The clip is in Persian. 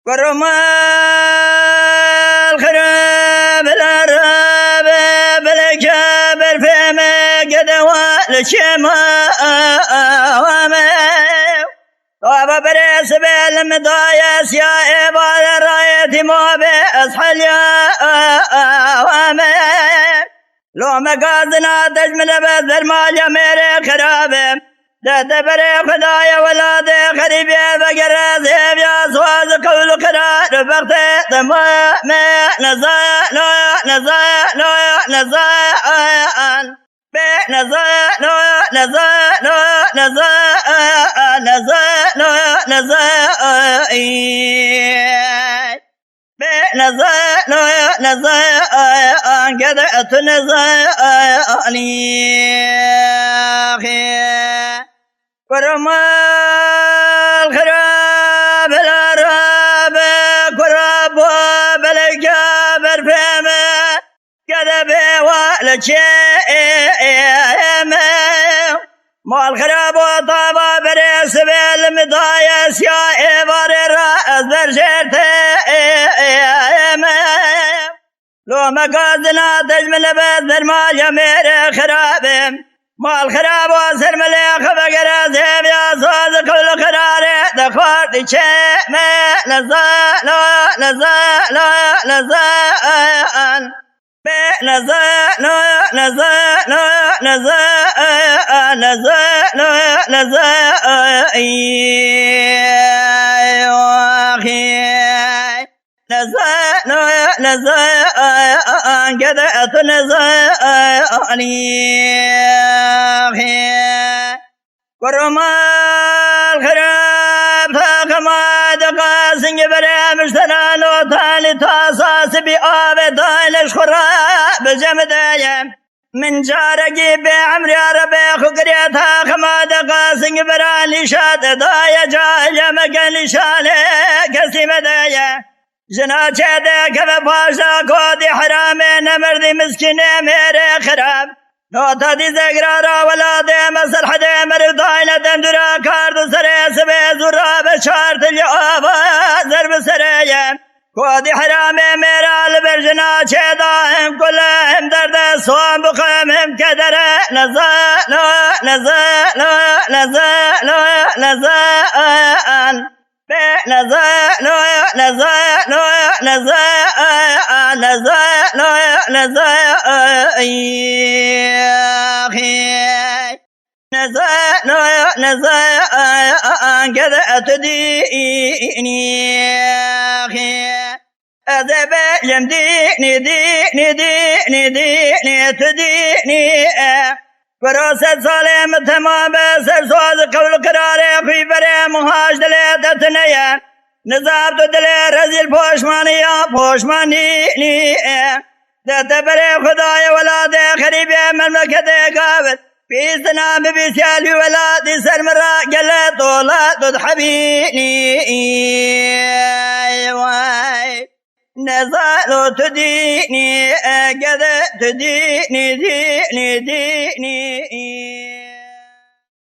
ورما الخراب العراب بالكابر فيما قدوا لشما طاب بريس بالمضايا سيا إبال الراية ما بأصحل يا لو مقاصنا تجمل بس المال يا ميري خرابي تبري خدايا ولادي خريبي فقر زيب يا سواز قول قرار فقط تمام نزال نزال نزال نزال نزال نزال نزال نزال كذا تنزالي ورما الخراب العراب قراب بالكابر فيما كذب والشيم ما الخراب وطابا بريس بالمضايا سيا إبار الرأس برشيرتيم لو مقاصنا تجمل بس المال يا ميري خرابي ما الخراب واسر مليخ فقر زيب يا صوز كل قراري دخوات شيء نزال نزال نزال نزال نزال نزال نزال نزال نزال نزال كذا تنزالي ورما الخراب ثاقما دقا سنجبري مشتنا لو تالي تاساس بآب دايلش خراب جمدايا من جارجي بعمري عربي خقري ثاقما دقا سنجبري لشاد دايا جايا مكان لشالي كسي مدايا جناچه ده كفه پاشا کودی حرامه نمردی مسکینه میره خراب نوتا دی زگرارا ولاده مسل حده مرداینه دندورا کارد سره سبه زورا بشارت اليوابا زرب سره کودی حرامه میره لبر جناچه داهم کلهم درد سوام بخمهم کدره نزال نزال نزال نزال نزال نزال نزال نزال نزال نزال كذا تديني أذب يمديني ديني ديني ديني تديني وراسة سالم تمام بسر سواز قول قراري في بري مهاج دلي تتنيا نزاب دلي رزيل پوشمانيا پوشماني تبري خدايا ولادي خريبي مملكتي قابل في سنام بسيالي ولادي سرمرا قلت طولات تحبيني نزال تديني قد تديني ديني ديني